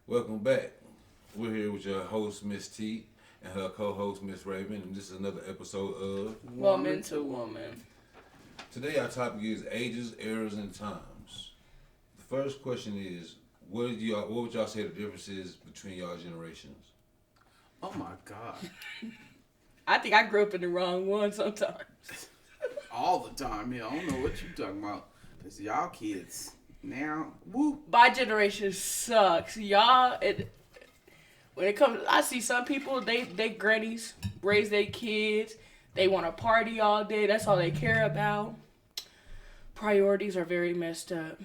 Welcome back. We're here with your host, Miss T, and her co-host, Miss Raven, and this is another episode of Woman to woman. Today. Our topic is ages, eras, and times. The first question is, what would y'all say the difference is between y'all generations? Oh my God. I think I grew up in the wrong one sometimes. All the time, yeah. I don't know what you talking about. Cause y'all kids now, woo. My generation sucks. When it comes, I see some people, they grannies raise their kids. They want to party all day. That's all they care about. Priorities are very messed up.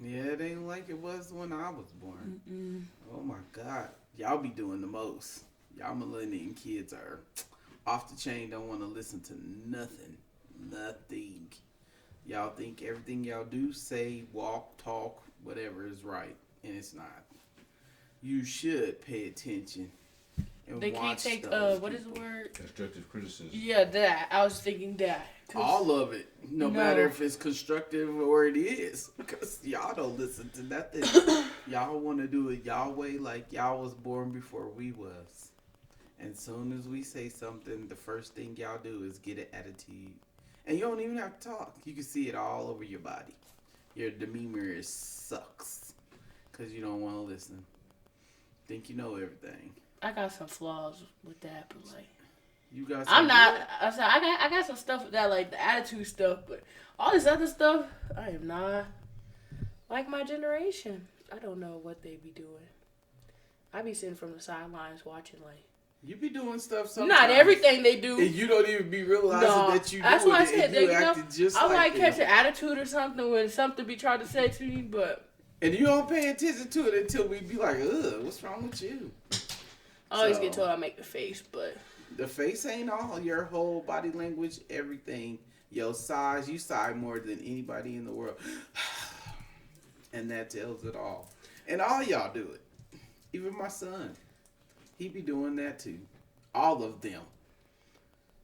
Yeah, it ain't like it was when I was born. Oh my God. Y'all be doing the most. Y'all millennium kids are off the chain, don't want to listen to nothing. Nothing. Y'all think everything y'all do, say, walk, talk, whatever is right. And it's not. You should pay attention and They can't watch take, those what is the people. word? Constructive criticism. Yeah, that. I was thinking that. All of it, no No. matter if it's constructive or it is, because y'all don't listen to nothing. Y'all want to do it y'all way, like y'all was born before we was. And soon as we say something, the first thing y'all do is get an attitude, and you don't even have to talk. You can see it all over your body. Your demeanor sucks because you don't want to listen. Think you know everything. I got some flaws with that, but like. You got. I'm not. I got some stuff with that, like the attitude stuff, but all this other stuff, I am not like my generation. I don't know what they be doing. I be sitting from the sidelines watching, like You be doing stuff sometimes. not everything they do. And you don't even be realizing No, that you that's do why I it, said and that. you You know, acted just I like might catch them. an attitude or something when something be trying to say to me, but And you don't pay attention to it until we be like, ugh, what's wrong with you? I always So- get told I make the face. But The face ain't all. Your whole body language, everything. Your size, you sigh more than anybody in the world. And that tells it all. And all y'all do it. Even my son. He be doing that too. All of them.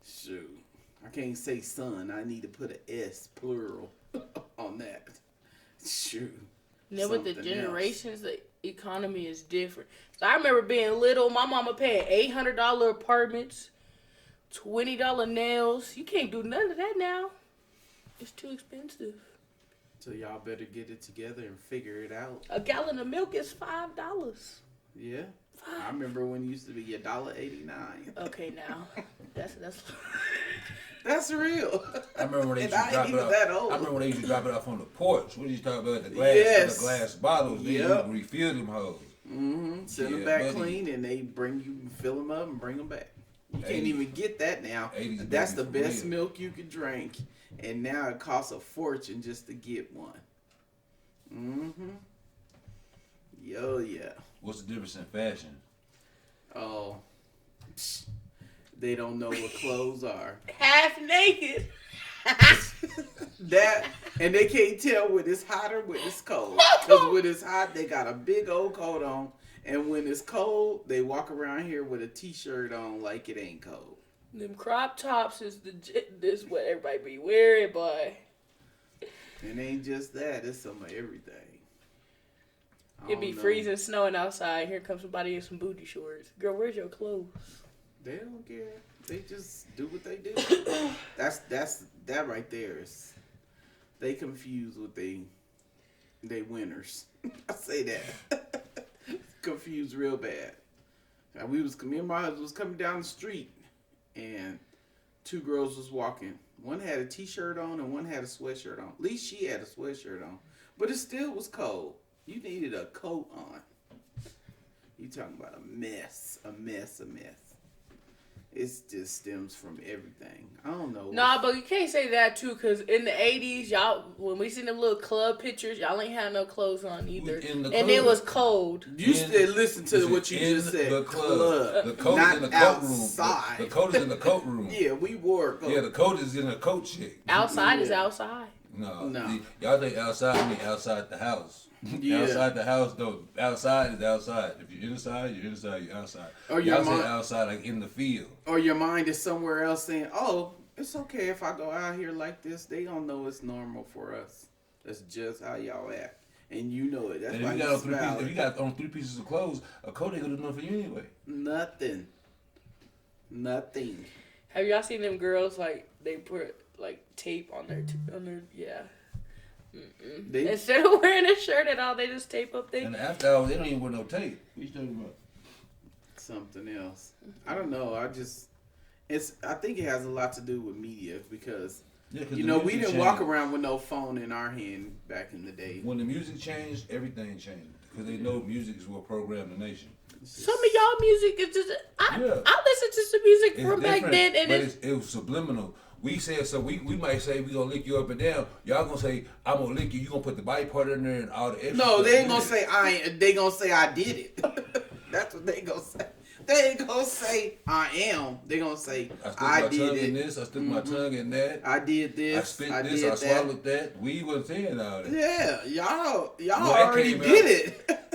Shoot. I can't say son. I need to put an S, plural, on that. Shoot. then with the Something else. generations, the economy is different. So I remember being little, my mama paying $800 apartments, $20 nails. You can't do none of that now. It's too expensive. So y'all better get it together and figure it out. A gallon of milk is $5. Yeah. I remember when it used to be $1.89. Okay, now that's That's real. I remember when they And used to I drop ain't it even off. that old. I remember when they used to drop it off on the porch. What did you talk about? Yes. The glass bottles. They Yep. would refill them hoes. Mm-hmm. Send them Yeah, back buddy. clean, and they bring you, fill them up, and bring them back. You can't 80s even get that now. 80s That's baby the for best real. milk you could drink, and now it costs a fortune just to get one. Mm-hmm. Yo, yeah. What's the difference in fashion? Oh, psh, they don't know what clothes are. half naked. That and they can't tell when it's hot or when it's cold. Because when it's hot, they got a big old coat on, and when it's cold, they walk around here with a t-shirt on like it ain't cold. Them crop tops is this what everybody be wearing, boy. And it ain't just that; it's some of everything. I It be don't know. freezing, snowing outside. Here comes somebody in some booty shorts. Girl, where's your clothes? They don't care. They just do what they do. That right there is. They confuse what they winners. I say that. Confused real bad. Now me and my husband was coming down the street, and two girls was walking. One had a t-shirt on and one had a sweatshirt on. At least she had a sweatshirt on, but it still was cold. You needed a coat on. You talking about a mess. It just stems from everything. I don't know. Nah, but you can't say that too, cause in the '80s, y'all, when we seen them little club pictures, y'all ain't had no clothes on either, In the and it club. was cold. You in- still listen to Listen, what you in just said. The club. The coat not is in the coat room. outside. The coat is in the coat room. Yeah, we wore a coat. Yeah, the coat is in the coat chick. Outside is Yeah. outside. No. No. Y'all think outside I mean outside the house. Yeah. Outside the house though. Outside is outside. If you're inside, you're inside, you're outside. Or your Y'all say mind- outside like in the field. Or your mind is somewhere else saying, "Oh, it's okay if I go out here like this. They don't know it's normal for us. That's just how y'all act." and you know it. That's And why if you you got on smile. if you got on 3 pieces of clothes, a coat ain't gonna do nothing for you anyway. Nothing. Have y'all seen them girls like they put like tape on their yeah. They Instead of wearing a shirt at all, they just tape up And their. after hours, they don't even wear no tape. What you talking about? something else. I don't know. I think it has a lot to do with media because Yeah, 'cause you the know we music didn't walk changed. around with no phone in our hand back in the day. When the music changed, everything changed because they know music is what programmed the nation. Some of y'all music is just I Yeah. listen to some music It's from back different, then, and but it's it was subliminal. We said so. We might say we gonna lick you up and down. Y'all gonna say I'm gonna lick you. You gonna put the bite part in there and all the extra. No, stuff they ain't in gonna there. say I ain't. They gonna say I did it. That's what they gonna say. They ain't gonna say I am. They gonna say I stuck I my did tongue in it. this. I stuck my tongue in that. I did this. I spit I this. did I that. swallowed that. We wasn't saying all that. Yeah, y'all Well, that already came did out. it.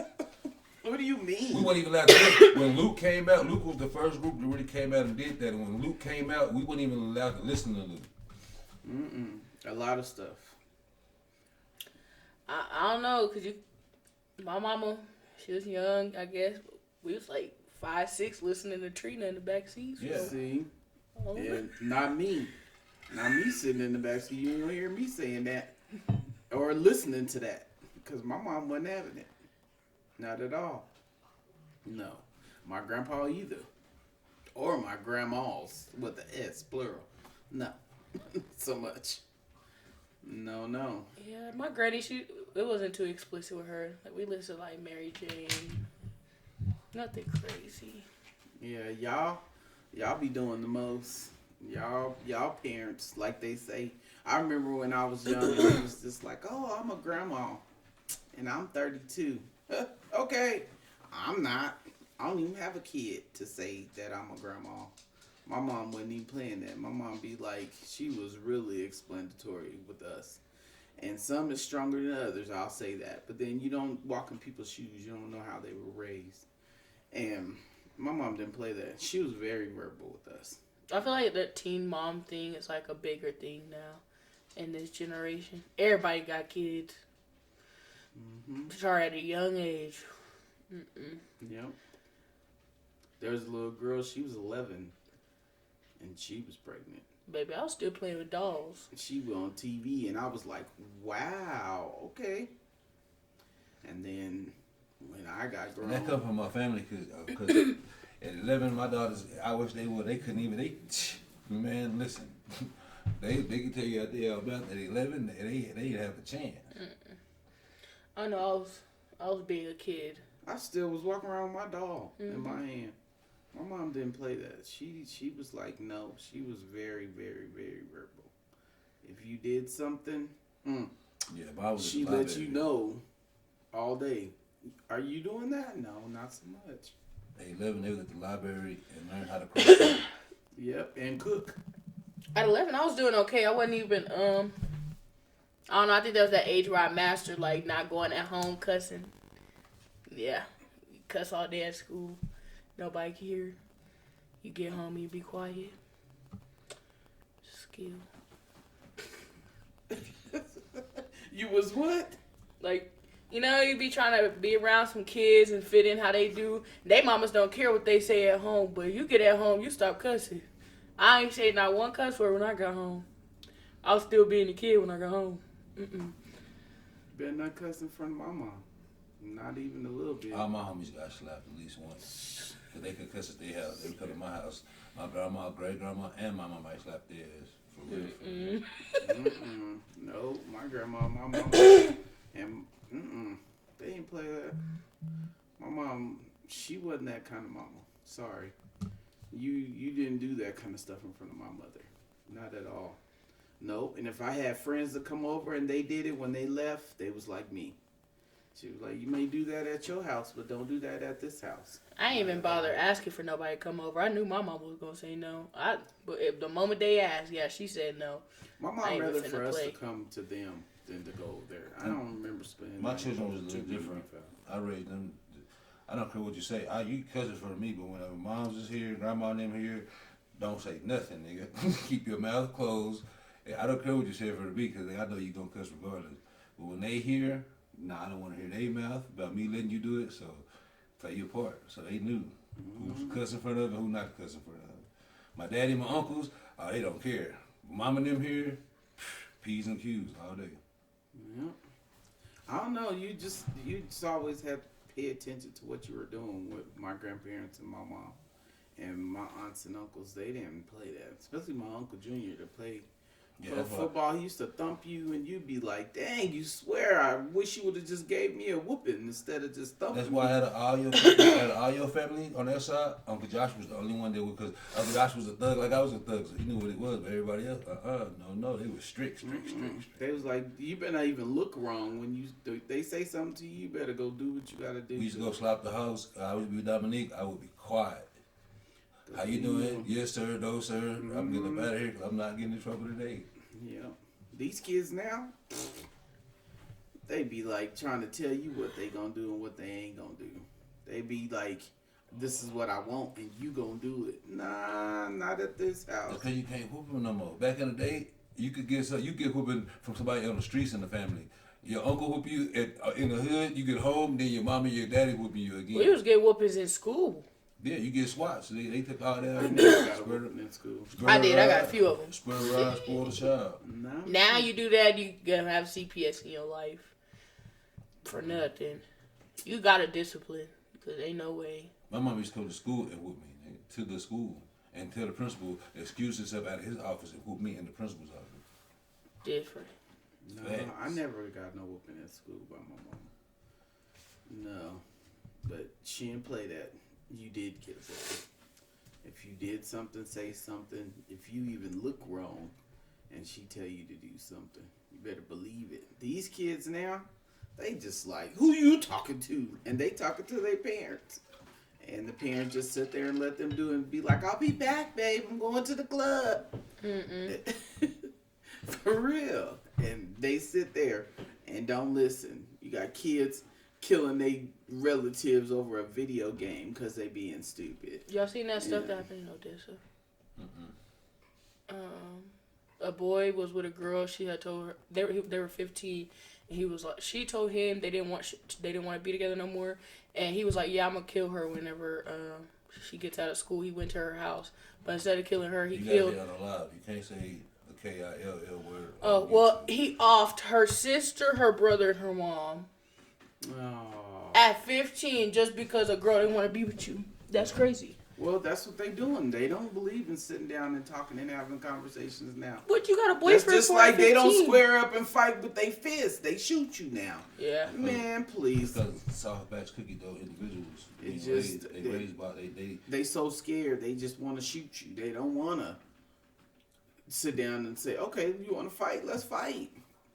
What do you mean? We wasn't even allowed to. When Luke came out, Luke was the first group that really came out and did that. And when Luke came out, we wasn't even allowed to listen to Luke. A lot of stuff. I don't know, cause my mama, she was young, I guess. We was like 5, 6, listening to Trina in the back seat. So. Yeah. See, Oh. and not me. Not me sitting in the backseat. You ain't gonna hear me saying that or listening to that because my mom wasn't having it. Not at all. No, my grandpa either, or my grandmas with the S plural. No, so much. No. Yeah, my granny, it wasn't too explicit with her. Like we listened to like Mary Jane. Nothing crazy. Yeah, y'all be doing the most. Y'all parents, like they say. I remember when I was young, it was just like, oh, I'm a grandma, and I'm 32. Okay, I'm not. I don't even have a kid to say that I'm a grandma. My mom wasn't even playing that. My mom be like, she was really explanatory with us. And some is stronger than others, I'll say that. But then you don't walk in people's shoes. You don't know how they were raised. And my mom didn't play that. She was very verbal with us. I feel like the teen mom thing is like a bigger thing now in this generation. Everybody got kids. Start at a young age. Yep. There was a little girl, she was 11, and she was pregnant. Baby, I was still playing with dolls. She was on TV, and I was like, wow, okay. And then when I got grown, And that come from my family because at 11, my daughters, I wish they would. They couldn't even. Man, listen. They can tell you out there about at 11, they didn't have a chance. I know I was being a kid. I still was walking around with my doll in my hand. My mom didn't play that. She was like, no. She was very, very, very verbal. If you did something, Yeah, but I was she just a lot let you better. know all day. Are you doing that? No, not so much. At 11, they was at the library and learned how to crochet. Yep, and cook. At 11, I was doing okay. I wasn't even, I don't know. I think that was that age where I mastered, like, not going at home cussing. Yeah. You cuss all day at school. Nobody can hear. You get home, you be quiet. Skill. You was what? Like, you know, you be trying to be around some kids and fit in how they do. They mamas don't care what they say at home, but you get at home, you stop cussing. I ain't say not one cuss word when I got home. I was still being a kid when I got home. Better not cuss in front of my mom. Not even a little bit. All my homies got slapped at least once. Because they could cuss at their house. They would come to my house. My grandma, great grandma, and my mama slapped their ass. For real. No, my grandma, my mom, and they didn't play that. My mom, she wasn't that kind of mama. Sorry, you didn't do that kind of stuff in front of my mother. Not at all. Nope. And if I had friends that come over and they did it when they left, they was like me. She was like, you may do that at your house, but don't do that at this house. I ain't even bother asking for nobody to come over. I knew my mama was gonna say no. But if the moment they asked, yeah, she said no. My I mom ain't rather even for finna us play. to come to them than to go there. I don't remember spending. My that children was a too little many different. times. I raised them. I don't care what you say. You cousins for me, but when mom's is here, grandma and them here, don't say nothing, nigga. Keep your mouth closed. I don't care what you say for me because I know you gonna cuss regardless. But when they here, Nah, I don't want to hear their mouth about me letting you do it. So play your part. So they knew who's cussing in front of and who not cussing in front of. My daddy, and my uncles, they don't care. Mom and them here, P's and Q's all day. Yeah. I don't know. You just always have to pay attention to what you were doing with my grandparents and my mom and my aunts and uncles. They didn't play that, especially my uncle Junior to play. Yeah, that's why. Football, he used to thump you, and you'd be like, "Dang, you swear! I wish you would have just gave me a whooping instead of just thumping." That's why out of all your family on their side, Uncle Josh was the only one that would, because Uncle Josh was a thug like I was a thug, so he knew what it was. But everybody else, no, they were strict. They was like, "You better not even look wrong when they say something to you. You better go do what you gotta do." We used to go slap the house. I would be with Dominique. I would be quiet. How you doing? Yes, sir. No, sir. I'm getting up out of here because I'm not getting in trouble today. Yeah, these kids now, they be like trying to tell you what they gonna do and what they ain't gonna do. They be like, "This is what I want, and you gonna do it." Nah, not at this house. Because you can't whoop them no more. Back in the day, you get whooping from somebody on the streets in the family. Your uncle whoop you in the hood. You get home, then your mom and your daddy whooping you again. We was getting whoopings in school. Yeah, you get swats. They took all that. I never got a whooping in school. I did. I got a few of them. Spread around, spoil the child. Now you do that, you gonna have CPS in your life for nothing. You gotta discipline because ain't no way. My mom used to come to school and whoop me to the school and tell the principal to excuse himself out of his office and whoop me in the principal's office. Different. No, Facts. I never got no whooping at school by my mom. No, but she didn't play that. You did get a whooping. If you did something, say something. If you even look wrong, and she tell you to do something, you better believe it. These kids now, they just like, who you talking to? And they talking to their parents. And the parents just sit there and let them do it and be like, I'll be back, babe. I'm going to the club. For real. And they sit there and don't listen. You got kids killing their relatives over a video game because they being stupid. Y'all seen that stuff that happened in Odessa? A boy was with a girl. She had told her they were 15, and he was like, she told him they didn't want to be together no more, and he was like, yeah, I'm gonna kill her whenever she gets out of school. He went to her house, but instead of killing her, he killed. You gotta be alive. You can't say the KILL word. Oh well, he offed her sister, her brother, and her mom. Oh. At 15, just because a girl didn't want to be with you. That's crazy. Well, that's what they doing. They don't believe in sitting down and talking and having conversations now. But you got a boyfriend It's just for like 15. they don't square up and fight with their fists. They shoot you now. Yeah. Man, please. Because soft batch cookie dough individuals. It raised by they so scared. They just want to shoot you. They don't want to sit down and say, okay, you want to fight? Let's fight.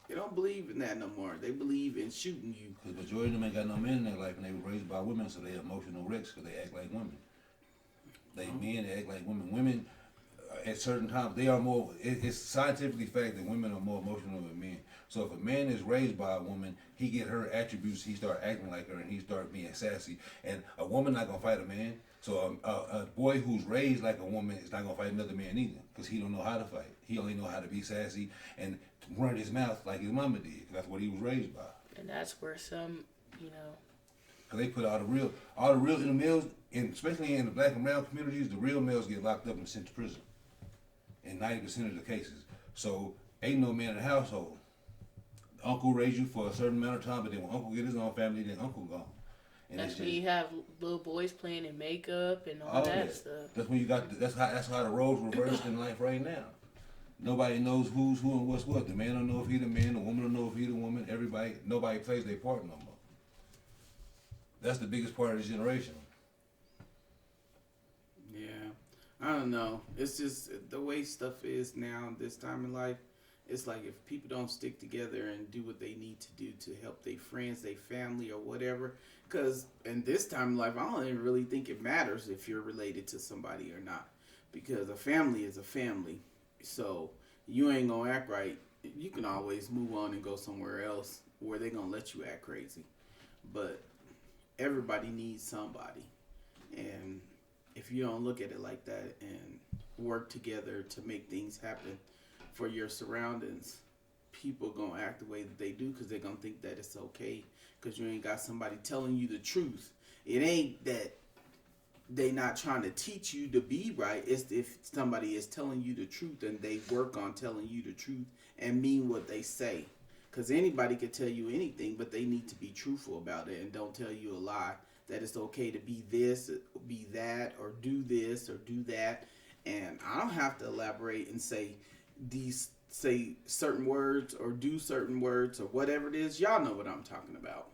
They don't believe in that no more. They believe in shooting you. Because the majority of them ain't got no men in their life, and they were raised by women, so they emotional wrecks because they act like women. They men, they act like women. Women, at certain times, they are more. It's scientifically fact that women are more emotional than men. So if a man is raised by a woman, he get her attributes. He start acting like her, and he start being sassy. And a woman not gonna fight a man. So a boy who's raised like a woman is not gonna fight another man either, because he don't know how to fight. He only know how to be sassy and run his mouth like his mama did. That's what he was raised by. And that's where some, Cause they put all the real in the males, especially in the black and brown communities, the real males get locked up and sent to prison. In 90% of the cases. So ain't no man in the household. Uncle raised you for a certain amount of time, but then when uncle get his own family, then uncle gone. And that's when you have little boys playing in makeup and all that stuff. That's when you got. That's how the roles reversed in life right now. Nobody knows who's who and what's what. The man don't know if he the man. The woman don't know if he the woman. Nobody plays their part no more. That's the biggest part of this generation. Yeah. I don't know. It's just the way stuff is now, this time in life. It's like if people don't stick together and do what they need to do to help their friends, their family, or whatever. Because in this time in life, I don't even really think it matters if you're related to somebody or not. Because a family is a family. So you ain't going to act right. You can always move on and go somewhere else where they're going to let you act crazy. But everybody needs somebody. And if you don't look at it like that and work together to make things happen for your surroundings, people gonna act the way that they do because they're gonna think that it's okay because you ain't got somebody telling you the truth. It ain't that they not trying to teach you to be right. It's if somebody is telling you the truth and they work on telling you the truth and mean what they say. Because anybody could tell you anything, but they need to be truthful about it and don't tell you a lie that it's okay to be this, be that, or do this or do that. And I don't have to elaborate and say certain words or do certain words or whatever it is. Y'all know what I'm talking about.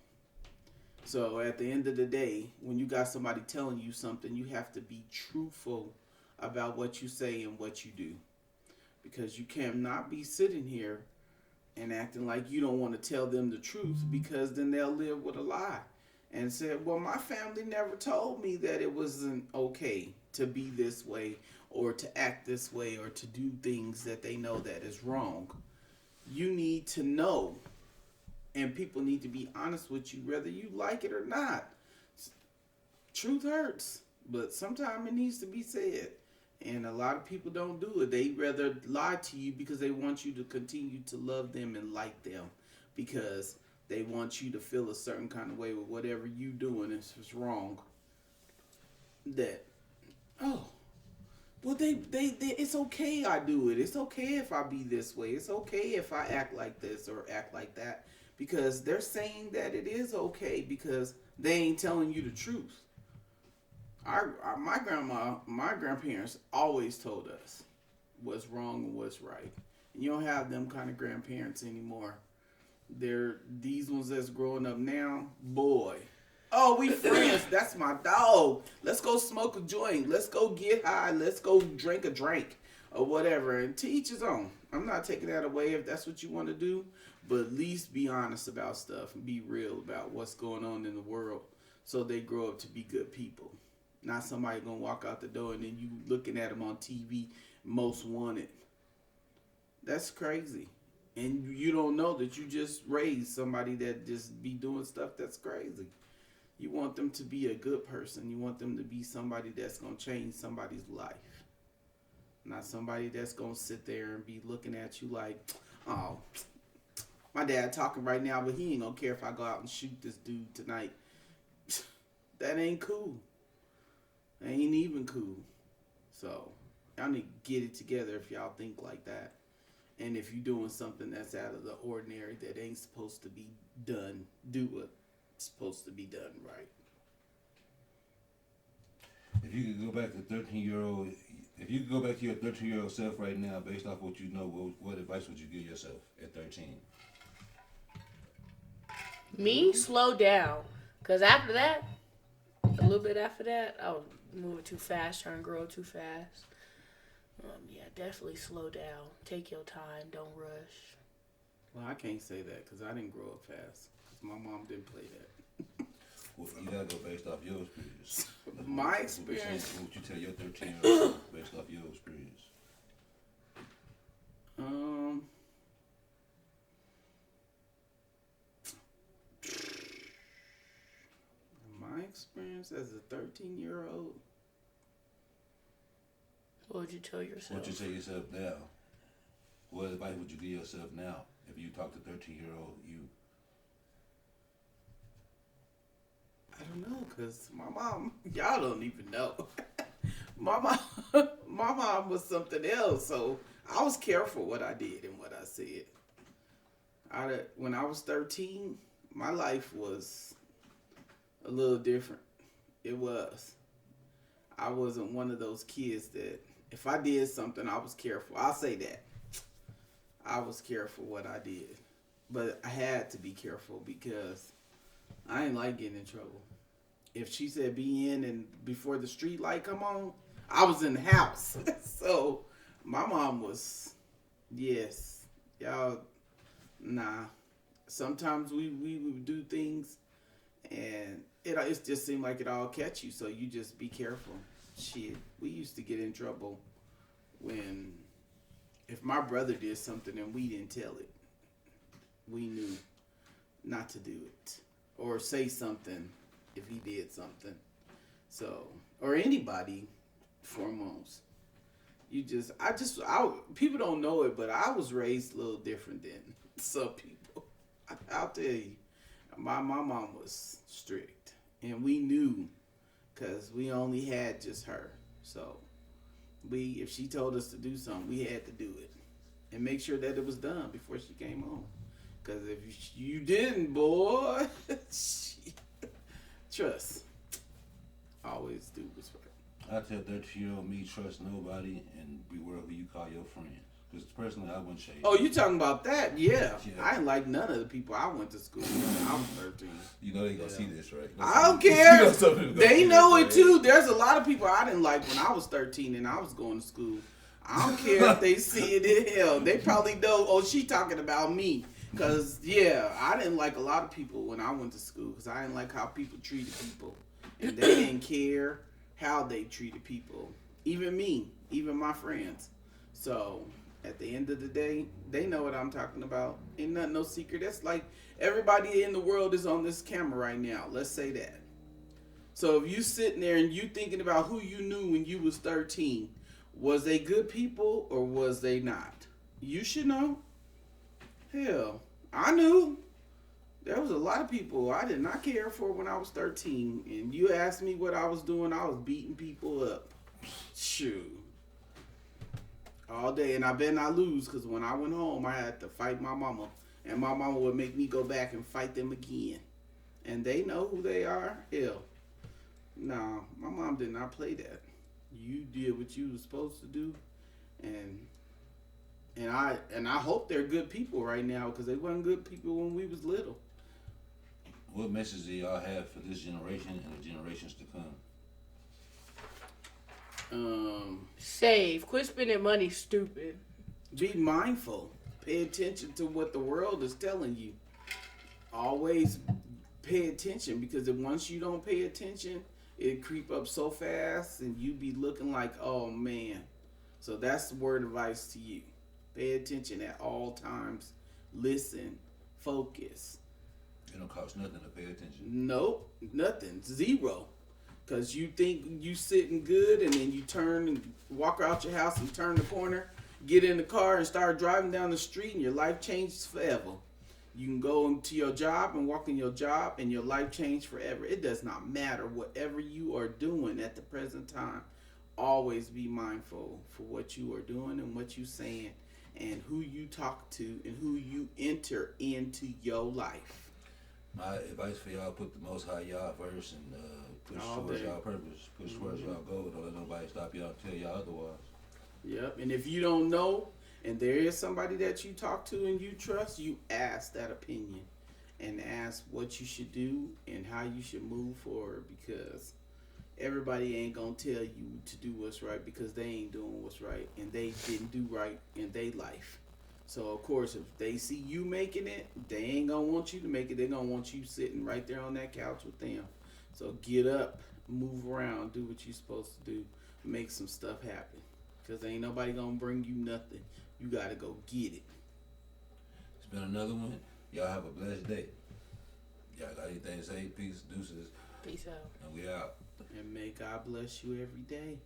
So at the end of the day, when you got somebody telling you something, you have to be truthful about what you say and what you do. Because you cannot be sitting here and acting like you don't want to tell them the truth, because then they'll live with a lie and say, well, my family never told me that it wasn't okay to be this way or to act this way or to do things that they know that is wrong. You need to know, and people need to be honest with you whether you like it or not. Truth hurts, but sometimes it needs to be said. And a lot of people don't do it. They rather lie to you because they want you to continue to love them and like them, because they want you to feel a certain kind of way with whatever you doing is wrong. That, oh, well, they it's okay I do it. It's okay if I be this way. It's okay if I act like this or act like that, because they're saying that it is okay because they ain't telling you the truth. My grandparents always told us what's wrong and what's right. And you don't have them kind of grandparents anymore. These ones that's growing up now, boy. Oh, we friends. That's my dog. Let's go smoke a joint. Let's go get high. Let's go drink a drink or whatever. And to each his own. I'm not taking that away if that's what you want to do, but at least be honest about stuff and be real about what's going on in the world so they grow up to be good people. Not somebody gonna walk out the door and then you looking at them on TV, most wanted. That's crazy. And you don't know that you just raised somebody that just be doing stuff that's crazy. You want them to be a good person. You want them to be somebody that's gonna change somebody's life. Not somebody that's gonna sit there and be looking at you like, oh, my dad talking right now, but he ain't gonna care if I go out and shoot this dude tonight. That ain't cool. Ain't even cool. So y'all need to get it together if y'all think like that. And if you're doing something that's out of the ordinary that ain't supposed to be done, do what's supposed to be done right. If you could go back to 13-year-old, if you could go back to your 13-year-old self right now, based off what you know, what advice would you give yourself at 13? Me, slow down. Because after that, a little bit after that, I was moving too fast, trying to grow too fast. Yeah, definitely slow down. Take your time. Don't rush. Well, I can't say that because I didn't grow up fast. My mom didn't play that. Well, you gotta go based off your experience. My experience. What you tell your 13-year-old self based off your experience? My experience as a 13-year-old. What would you tell yourself? What you tell yourself now? What advice would you give yourself now if you talk to 13-year-old you? I don't know, because my mom, y'all don't even know. my mom was something else, so I was careful what I did and what I said. When I was 13, my life was a little different. It was. I wasn't one of those kids that if I did something, I was careful. I'll say that. I was careful what I did. But I had to be careful because I ain't like getting in trouble. If she said be in and before the street light come on, I was in the house. So my mom was, yes, y'all, nah. Sometimes we would do things and it just seemed like it all catch you. So you just be careful. Shit, we used to get in trouble if my brother did something and we didn't tell it. We knew not to do it or say something if he did something. So, or anybody, foremost. People don't know it, but I was raised a little different than Some people, I'll tell you, my mom was strict, and we knew, cause we only had just her. So if she told us to do something, we had to do it, and make sure that it was done before she came home. Cause if you didn't, boy, trust, always do what's right. I tell 13-year-old me, trust nobody and beware who you call your friends. Because personally, I wouldn't shade. Oh, you talking about that? Yeah. Yeah. I didn't like none of the people I went to school with when I was 13. You know they gonna see this, right? I don't You care. know some people gonna They see know this, it right? too. There's a lot of people I didn't like when I was 13 and I was going to school. I don't care if they see it in hell. They probably know, oh, she talking about me. Because, yeah, I didn't like a lot of people when I went to school because I didn't like how people treated people. And they didn't care how they treated people. Even me, even my friends. So, at the end of the day, they know what I'm talking about. Ain't nothing no secret. That's like everybody in the world is on this camera right now. Let's say that. So if you sitting there and you thinking about who you knew when you was 13, was they good people or was they not? You should know. Hell, I knew. There was a lot of people I did not care for when I was 13. And you asked me what I was doing, I was beating people up. Shoot. All day, and I bet not lose because when I went home, I had to fight my mama, and my mama would make me go back and fight them again. And they know who they are. Hell, nah, my mom did not play that. You did what you was supposed to do, and I hope they're good people right now because they weren't good people when we was little. What message do y'all have for this generation and the generations to come? Save. Quit spending money stupid. Be mindful. Pay attention to what the world is telling you. Always pay attention because if once you don't pay attention, it creep up so fast and you be looking like, oh man. So that's the word of advice to you. Pay attention at all times. Listen. Focus. It don't cost nothing to pay attention. Nope. Nothing. Zero. Because you think you sitting good and then you turn and walk out your house and turn the corner, get in the car and start driving down the street and your life changes forever. You can go into your job and walk in your job and your life changed forever. It does not matter whatever you are doing at the present time. Always be mindful for what you are doing and what you saying and who you talk to and who you enter into your life. My advice for y'all, put the Most High y'all first and push All towards day. y'all purpose, push towards y'all goal. Don't let nobody stop y'all and tell y'all otherwise. Yep. And if you don't know and there is somebody that you talk to and you trust, you ask that opinion and ask what you should do and how you should move forward because everybody ain't going to tell you to do what's right because they ain't doing what's right and they didn't do right in their life. So, of course, if they see you making it, they ain't going to want you to make it. They're going to want you sitting right there on that couch with them. So get up, move around, do what you're supposed to do, make some stuff happen. Because ain't nobody going to bring you nothing. You got to go get it. It's been another one. Y'all have a blessed day. Y'all got anything to say? Peace, deuces, Peace out. and we out. And may God bless you every day.